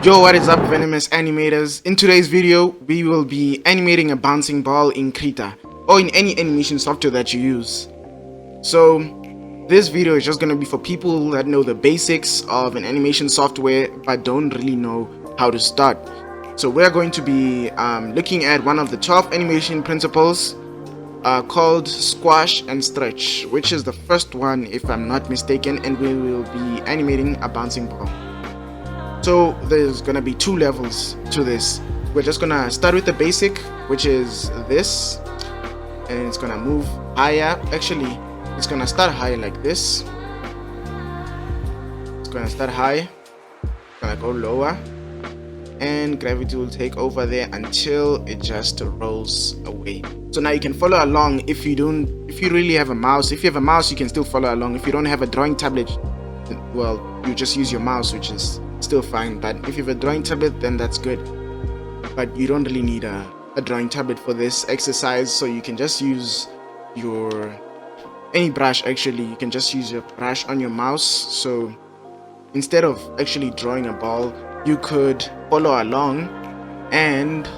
Yo, what is up, venomous animators? In today's video, we will be animating a bouncing ball in Krita, or in any animation software that you use. So, this video is just going to be for people that know the basics of an animation software, but don't really know how to start. So we're going to be looking at one of the 12 animation principles called squash and stretch, which is the first one if I'm not mistaken, and we will be animating a bouncing ball. So there's gonna be two levels to this. We're just gonna start with the basic, which is this, and it's gonna move higher. Actually, it's gonna start high like this. It's gonna start high, it's gonna go lower, and gravity will take over there until it just rolls away. So now you can follow along. If you really have a mouse, if you have a mouse, you can still follow along. If you don't have a drawing tablet, well, you just use your mouse, which is still fine. But if you have a drawing tablet, then that's good, but you don't really need a drawing tablet for this exercise, so you can just use any brush. Actually, you can just use your brush on your mouse. So instead of actually drawing a ball, you could follow along, and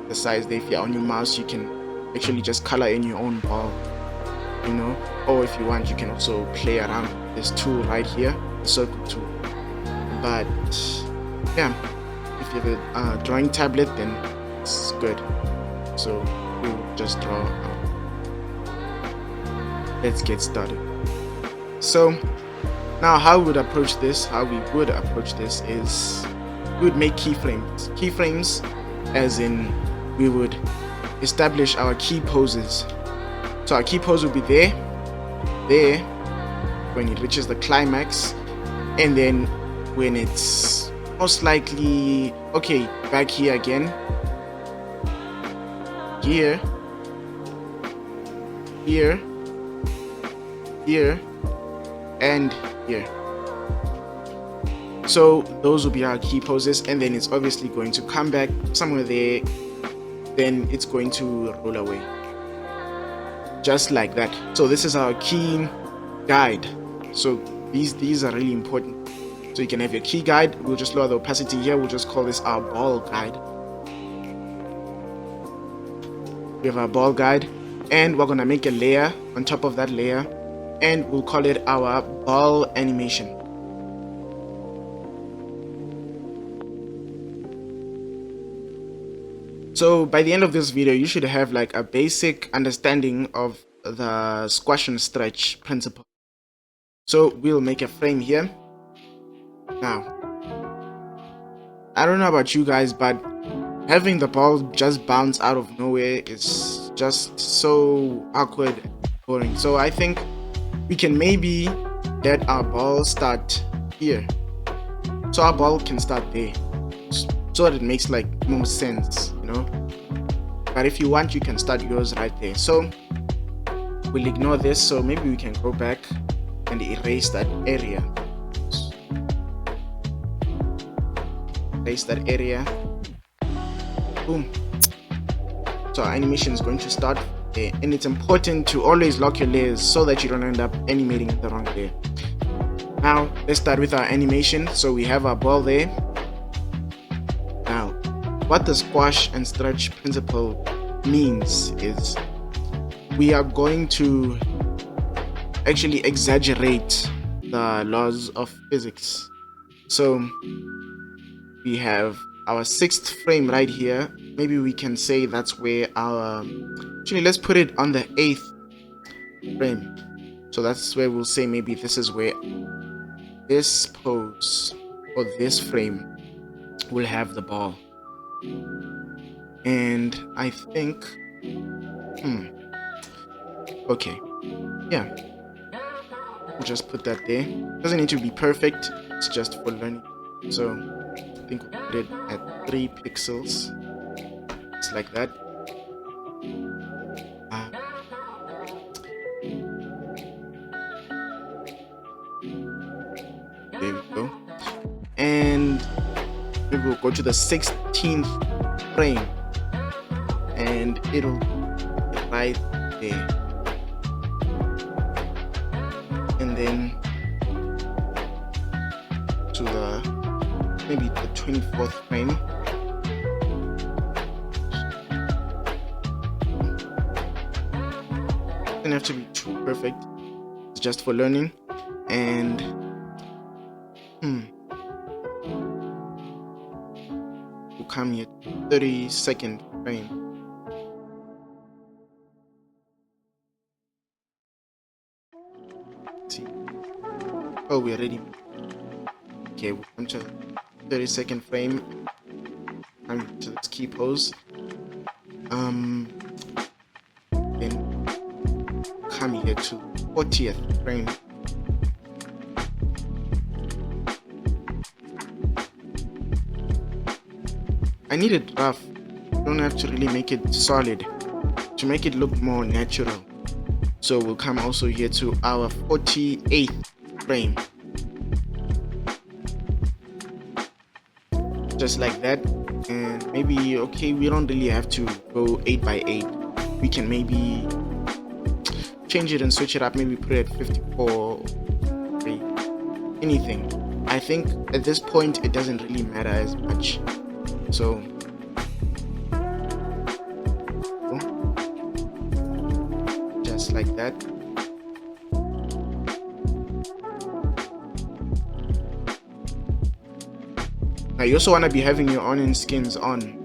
the size there, if you're on your mouse, you can actually just color in your own ball, or if you want, you can also play around with this tool right here, the circle tool. But yeah, if you have a drawing tablet, then it's good. So we'll just draw out. Let's get started. So now how we would approach this is we would make keyframes, as in we would establish our key poses. So our key pose will be there when it reaches the climax, and then when it's most likely back here again, here, and here. So those will be our key poses, and then it's obviously going to come back somewhere there, then it's going to roll away, just like that. So this is our key guide. So these are really important. So you can have your key guide. We'll just lower the opacity here. We'll just call this our ball guide. We have our ball guide, and we're gonna make a layer on top of that layer, and we'll call it our ball animation. So by the end of this video, you should have like a basic understanding of the squash and stretch principle. So we'll make a frame here. Now, I don't know about you guys, but having the ball just bounce out of nowhere is just so awkward and boring. So I think we can maybe let our ball start here. So our ball can start there, so that it makes like more sense, But if you want, you can start yours right there. So we'll ignore this. So maybe we can go back and erase that area. Erase that area. Boom. So our animation is going to start there, and it's important to always lock your layers so that you don't end up animating the wrong layer. Now let's start with our animation. So we have our ball there. Now, what the squash and stretch principle means is we are going to actually exaggerate the laws of physics. So we have our 6th frame right here. Maybe we can say that's where actually let's put it on the 8th frame. So that's where we'll say maybe this is where this pose or this frame will have the ball. And I think okay, yeah, we'll just put that there. Doesn't need to be perfect, it's just for learning. So I think we'll put it at 3 pixels. It's like that. There we go. And we will go to the 16th frame, and it'll be right there. And then to the maybe the 24th frame. Doesn't have to be too perfect. It's just for learning. And we'll come here, 32nd frame. Let's see. Oh, we're ready. Okay, we'll come to 32nd frame. Come to this key pose. Then come here to 40th frame. I need it rough. You don't have to really make it solid to make it look more natural. So we'll come also here to our 48th frame. Just like that. And maybe, okay, we don't really have to go 8 by 8. We can maybe change it and switch it up. Maybe put it at 54, anything. I think at this point it doesn't really matter as much. So just like that. Now you also want to be having your onion skins on,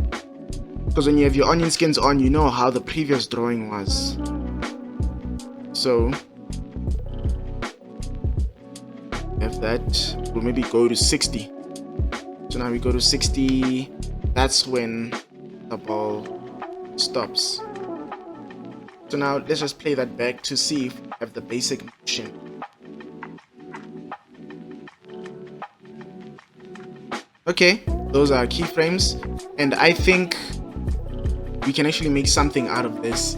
because when you have your onion skins on, you know how the previous drawing was. So have that. We'll maybe go to 60. So now we go to 60. That's when the ball stops. So now let's just play that back to see if we have the basic motion. Okay, those are keyframes, and I think we can actually make something out of this.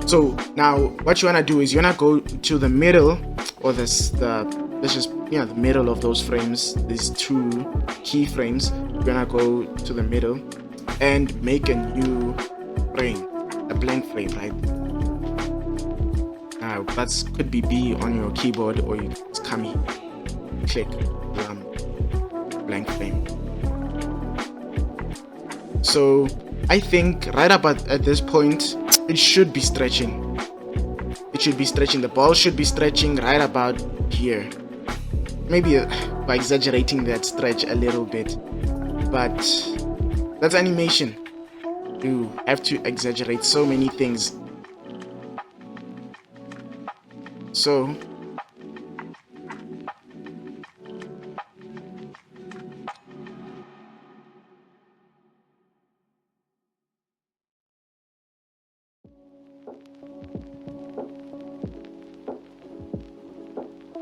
So now what you wanna do is you wanna go to the middle, or the middle of those frames, these two keyframes. You're gonna go to the middle and make a new frame, a blank frame, right? Now that could be B on your keyboard, or you just come here, click blank frame. So I think right about at this point it should be stretching. It should be stretching. The ball should be stretching right about here. Maybe by exaggerating that stretch a little bit, but that's animation. You have to exaggerate so many things. So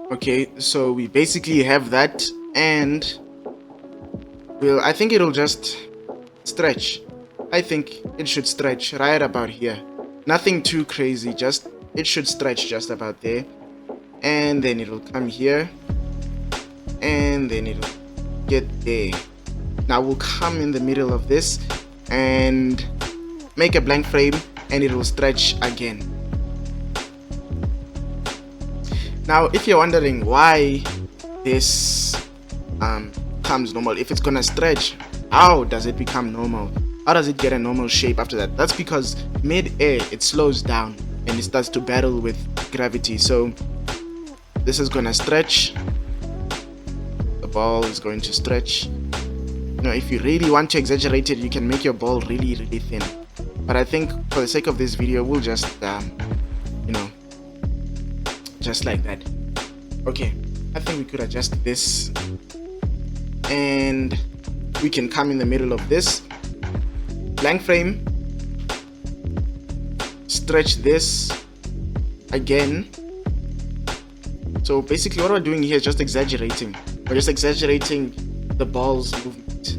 okay, so we basically have that, and I think it'll just stretch. I think it should stretch right about here. Nothing too crazy, just it should stretch just about there. And then it'll come here, and then it'll get there. Now we'll come in the middle of this and make a blank frame, and it will stretch again. Now if you're wondering why this comes normal, if it's gonna stretch, how does it become normal? How does it get a normal shape after that? That's because mid-air it slows down and it starts to battle with gravity. So this is gonna stretch. The ball is going to stretch. Now if you really want to exaggerate it, you can make your ball really thin. But I think for the sake of this video, we'll just just like that. Okay, I think we could adjust this, and we can come in the middle of this blank frame, stretch this again. So basically what we're doing here is just exaggerating. We're just exaggerating the ball's movement.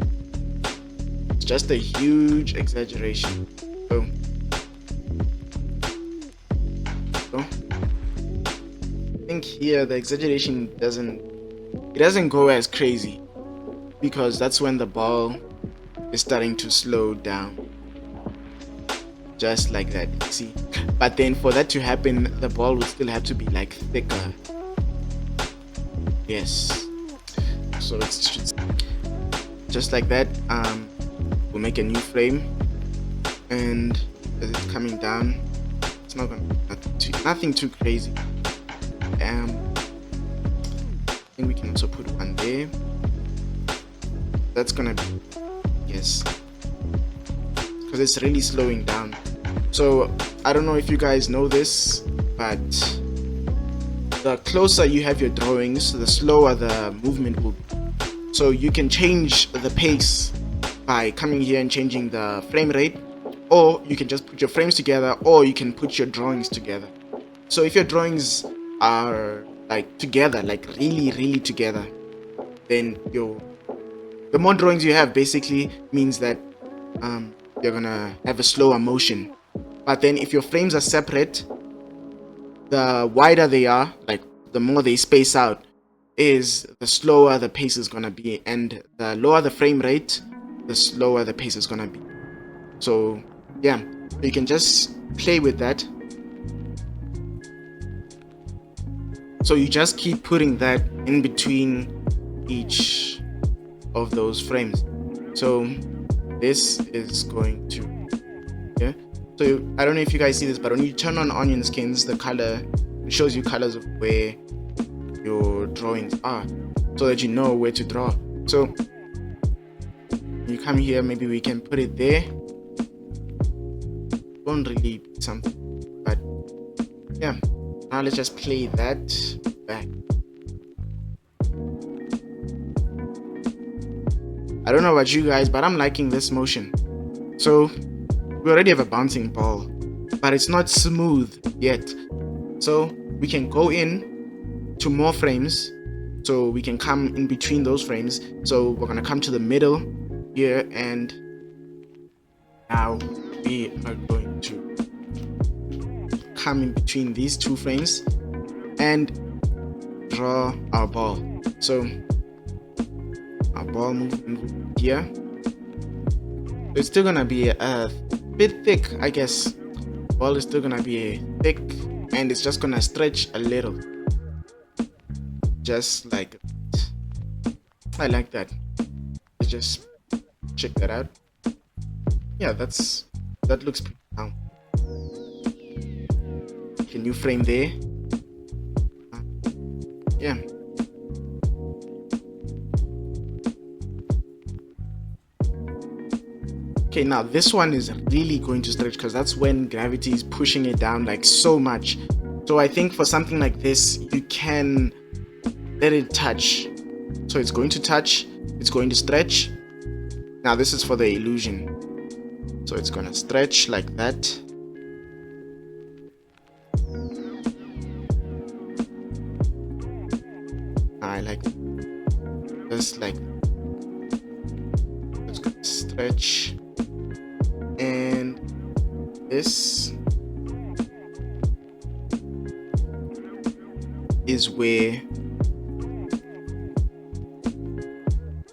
It's just a huge exaggeration. So I think here the exaggeration doesn't go as crazy, because that's when the ball is starting to slow down, just like that, see. But then for that to happen, the ball would still have to be like thicker. Yes, so just like that. We'll make a new frame, and as it's coming down, it's not gonna be nothing too crazy. I think we can also put one there. That's gonna be, yes, because it's really slowing down. So I don't know if you guys know this, but the closer you have your drawings, the slower the movement will be. So you can change the pace by coming here and changing the frame rate, or you can just put your frames together, or you can put your drawings together. So if your drawings are like together, like really together, then the more drawings you have basically means that you're gonna have a slower motion. But then if your frames are separate, the wider they are, like the more they space out, is the slower the pace is gonna be, and the lower the frame rate, the slower the pace is gonna be. So yeah, you can just play with that. So you just keep putting that in between each of those frames. So this is going to, yeah. So I don't know if you guys see this, but when you turn on onion skins, the color, it shows you colors of where your drawings are, so that you know where to draw. So you come here, maybe we can put it there. Don't really be something, but yeah. Now let's just play that back. I don't know about you guys, but I'm liking this motion. So we already have a bouncing ball, but it's not smooth yet. So we can go in to more frames. So we can come in between those frames. So we're gonna come to the middle here, and now we are going to come in between these two frames and draw our ball. So our ball movement here. It's still gonna be a bit thick, I guess. Ball is still gonna be thick, and it's just gonna stretch a little, just like that. I like that. Let's just check that out. Yeah, that looks pretty now. A new frame there. Yeah. Okay, now this one is really going to stretch, because that's when gravity is pushing it down like so much. So I think for something like this, you can let it touch. So it's going to touch, it's going to stretch. Now this is for the illusion. So it's gonna stretch like that. I like just like it's gonna stretch, and this is where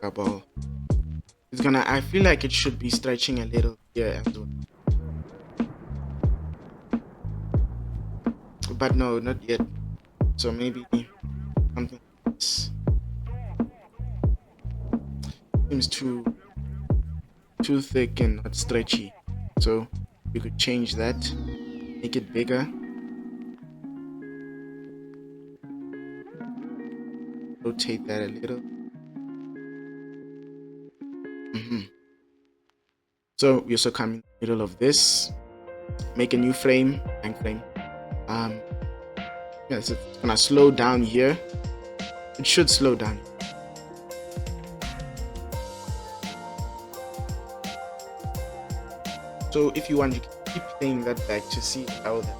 the ball is gonna, I feel like it should be stretching a little here as well, but no, not yet. So maybe something like this. Seems too thick and not stretchy, so we could change that, make it bigger, rotate that a little. So we also come in the middle of this, make a new frame, blank frame. Yeah, so it's gonna slow down here. It should slow down. So if you want, you can keep playing that back to see how that.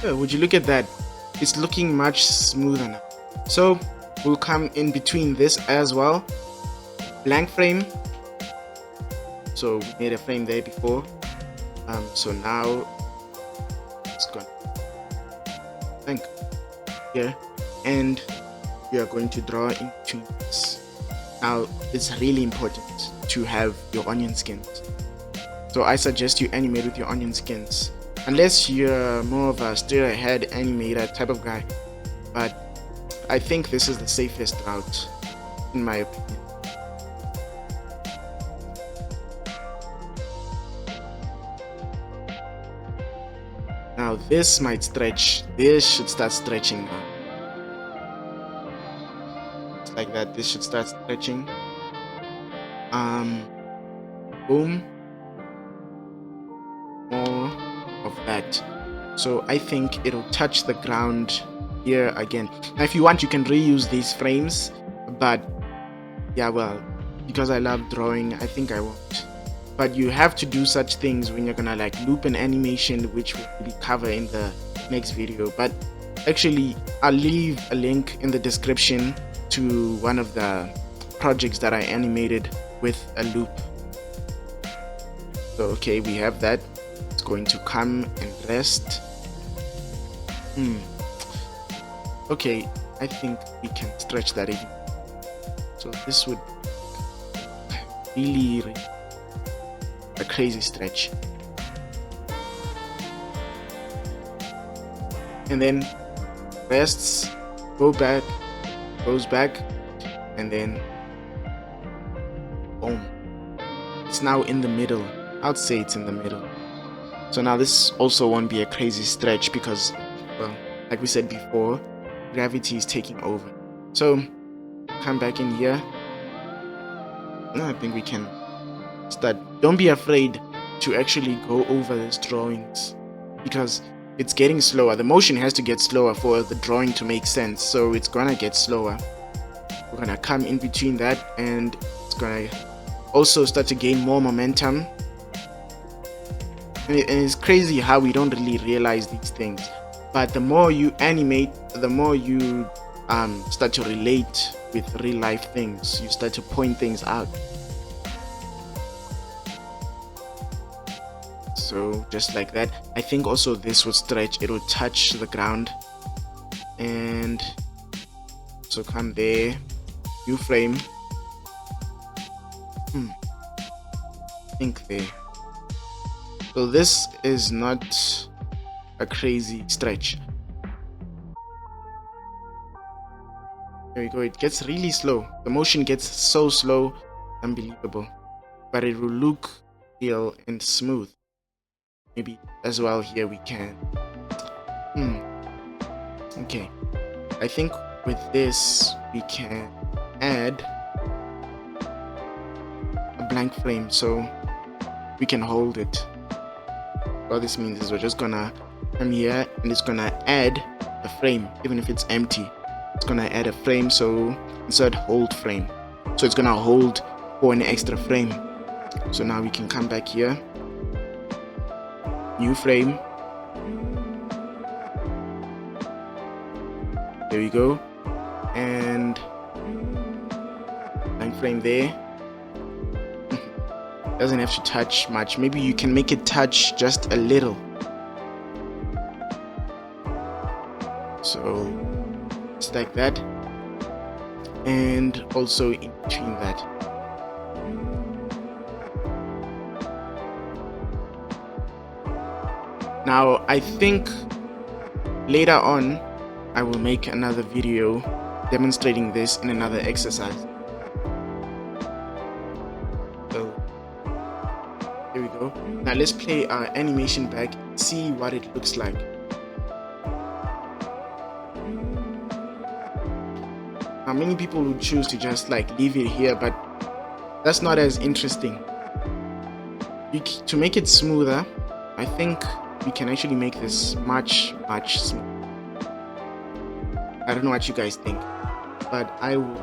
Yeah, would you look at that? It's looking much smoother now. So we'll come in between this as well. Blank frame. So we made a frame there before. So now it's gone blank here, and we are going to draw in between this. Now it's really important to have your onion skins. So I suggest you animate with your onion skins, unless you're more of a straight ahead animator type of guy. But I think this is the safest route, in my opinion. Now this might stretch. This should start stretching now. It's like that. This should start stretching. Boom. More of that. So I think it'll touch the ground here again. Now if you want, you can reuse these frames, but yeah, well, because I love drawing, I think I won't. But you have to do such things when you're gonna like loop an animation, which we'll cover in the next video. But actually, I'll leave a link in the description to one of the projects that I animated with a loop. So okay, we have that. It's going to come and rest. Okay, I think we can stretch that even. So this would really a crazy stretch. And then rests, goes back, and then boom. It's now in the middle. I'd say it's in the middle. So now this also won't be a crazy stretch because, well, like we said before, gravity is taking over. So come back in here. I think we can start. Don't be afraid to actually go over these drawings because it's getting slower. The motion has to get slower for the drawing to make sense, so it's gonna get slower. We're gonna come in between that, and it's gonna also start to gain more momentum. And it's crazy how we don't really realize these things, but the more you animate, the more you start to relate with real life things. You start to point things out. So just like that. I think also this would stretch. It will touch the ground, and so come there, new frame. I think there. So this is not a crazy stretch. There we go. It gets really slow. The motion gets so slow, unbelievable. But it will look real and smooth. Maybe as well here we can. Okay. I think with this we can add a blank frame so we can hold it. What this means is we're just gonna come here and it's gonna add a frame, even if it's empty. It's gonna add a frame, so insert hold frame. So it's gonna hold for an extra frame. So now we can come back here, new frame. There we go, and blank frame there. Doesn't have to touch much. Maybe you can make it touch just a little. So it's like that, and also in between that. Now I think later on I will make another video demonstrating this in another exercise. So here we go. Now let's play our animation back, see what it looks like. Now many people would choose to just like leave it here, but that's not as interesting. To make it smoother, I think we can actually make this much smoother. I don't know what you guys think, but I will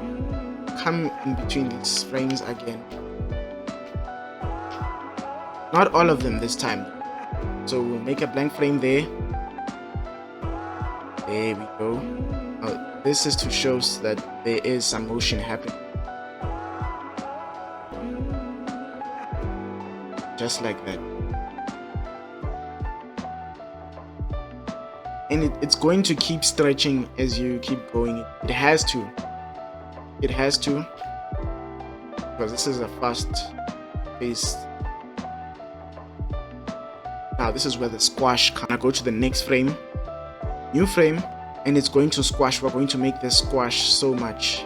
come in between these frames again. Not all of them this time. So we'll make a blank frame there. There we go. Now, this is to show that there is some motion happening. Just like that. And it's going to keep stretching as you keep going. It has to. It has to. Because this is a fast pace. Now this is where the squash can go to the next frame. New frame. and it's going to squash. We're going to make this squash so much.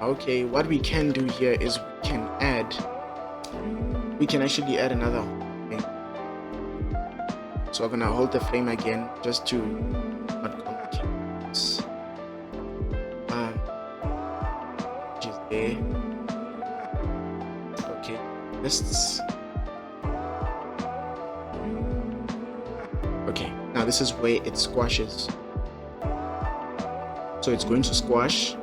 Okay, what we can do here is we can actually add another thing. So we're gonna hold the frame again just to not complicate this. Which is there. Okay, let's. Okay, now this is where it squashes. So it's going to squash.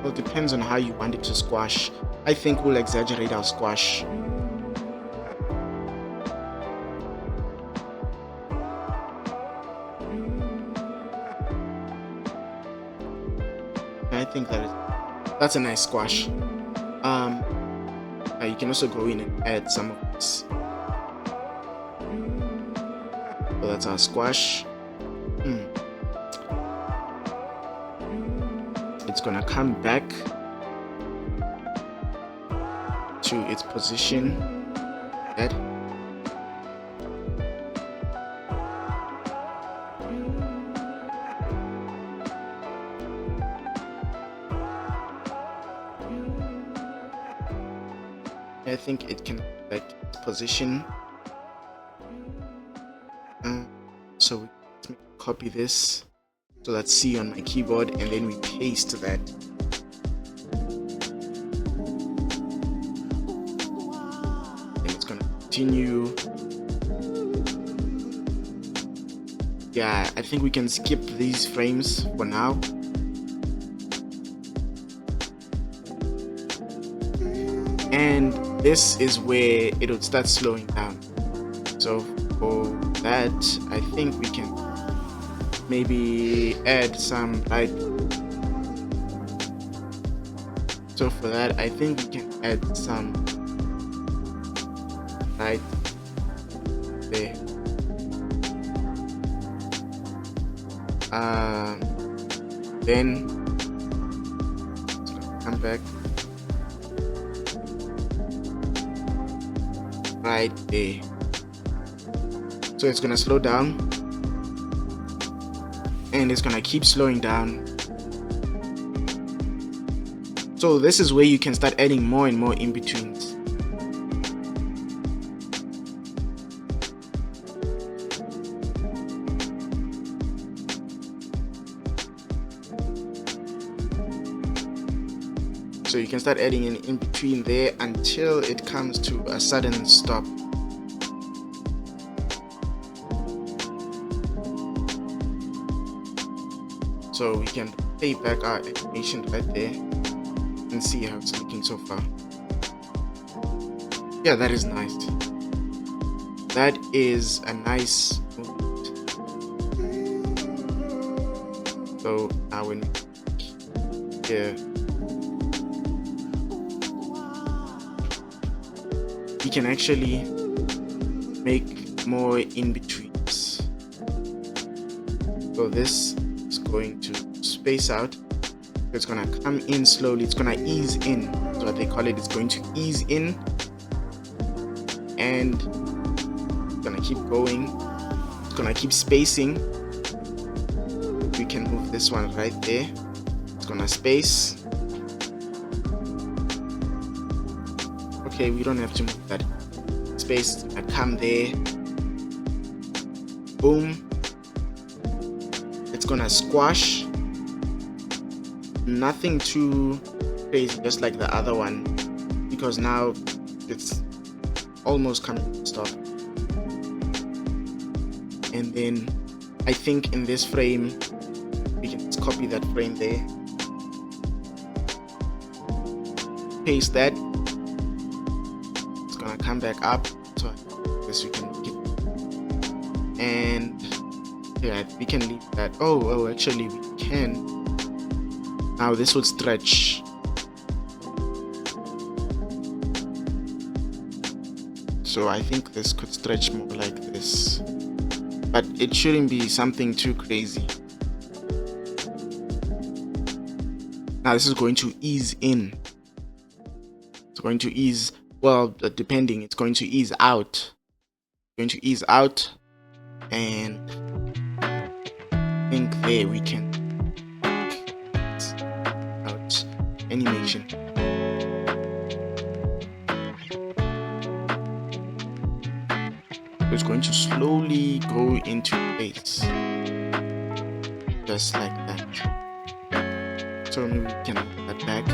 Well, it depends on how you want it to squash. I think we'll exaggerate our squash. I think that's a nice squash. You can also go in and add some of this. So that's our squash. It's gonna come back to its position. That. I think it can back its position. So we copy this. So that's C on my keyboard, and then we paste that. And it's gonna continue. Yeah, I think we can skip these frames for now. And this is where it would start slowing down. So for that, I think we can maybe add some light. So for that, I think we can add some light there. Then it's gonna come back right there. So it's gonna slow down. And it's gonna keep slowing down. So this is where you can start adding more and more in-betweens. So you can start adding an in-between there until it comes to a sudden stop. So we can play back our animation right there and see how it's looking so far. Yeah, that is nice. That is a nice movement. So now when here, we can actually make more in-betweens. So this is going to space out. It's gonna come in slowly. It's gonna ease in. That's what they call it. It's going to ease in, and it's gonna keep going. It's gonna keep spacing. We can move this one right there. It's gonna space. Okay, we don't have to move that space. It's gonna come there. Boom. It's gonna squash. Nothing too crazy, just like the other one, because now it's almost coming to stop. And then I think in this frame we can just copy that frame there, paste that. It's gonna come back up, so I guess we can make it. And yeah, we can leave that. Oh, actually we can. Now this would stretch. So I think this could stretch more like this, but it shouldn't be something too crazy. Now this is going to ease in. It's going to ease, well, depending, it's going to ease out. Going to ease out, and I think there we can out animation. So it's going to slowly go into place, just like that. So maybe we can put that back.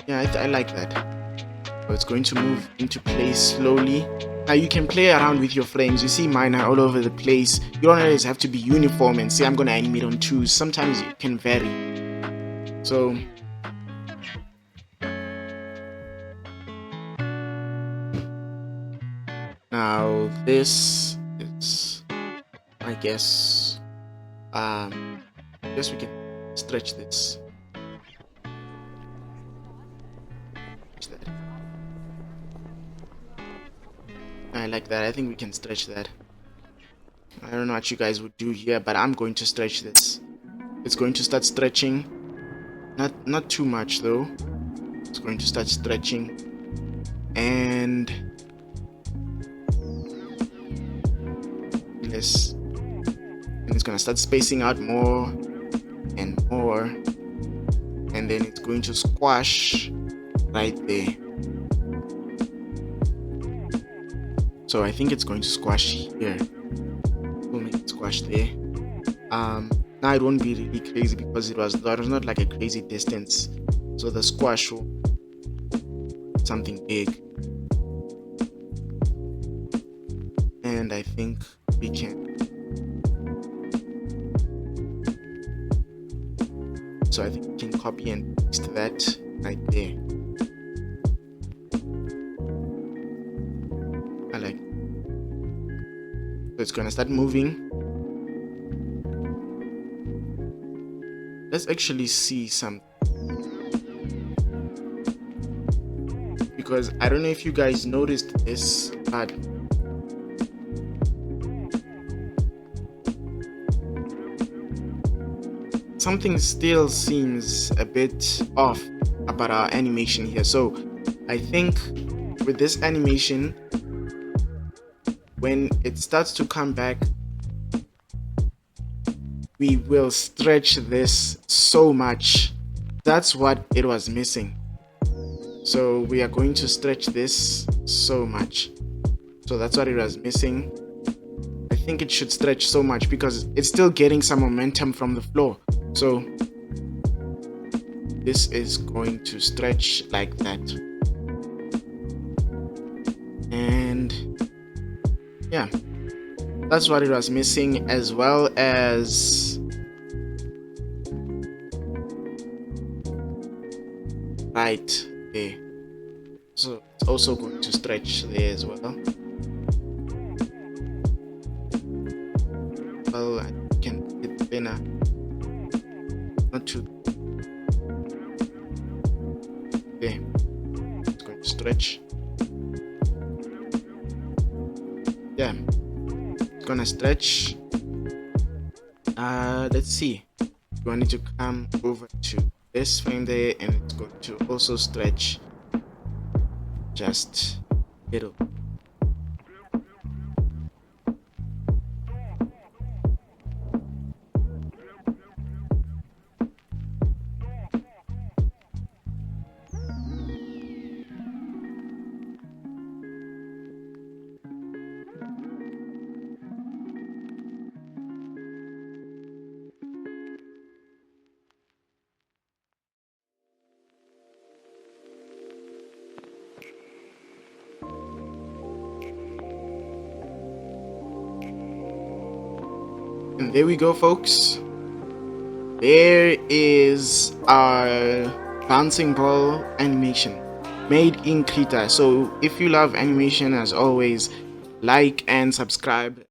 Yeah, I like that. So it's going to move into place slowly. Now you can play around with your frames. You see mine are all over the place. You don't always have to be uniform and say I'm going to animate on 2s. Sometimes it can vary. So now this is, I guess we can stretch this. I like that. I think we can stretch that. I don't know what you guys would do here, but I'm going to stretch this. It's going to start stretching. Not too much though. It's going to start stretching, and yes, and it's gonna start spacing out more and more, and then it's going to squash right there. So I think it's going to squash here. We'll make it squash there. Now it won't be really crazy because it was not like a crazy distance. So the squash will be something big. And I think we can. So I think we can copy and paste that right there. I like it. So it's gonna start moving. Let's actually see something, because I don't know if you guys noticed this, but something still seems a bit off about our animation here. So I think with this animation, when it starts to come back, we will stretch this so much. That's what it was missing. So we are going to stretch this so much. So that's what it was missing. I think it should stretch so much because it's still getting some momentum from the floor. So this is going to stretch like that. And yeah, that's what it was missing, as well as right there. So it's also going to stretch there as well. Well, I can hit thinner, not too. Okay, it's going to stretch. Yeah, it's gonna stretch. Let's see. You want it to come over to this frame there, and it's going to also stretch just a little. And there we go, folks. There is our bouncing ball animation made in Krita. So if you love animation, as always, like and subscribe.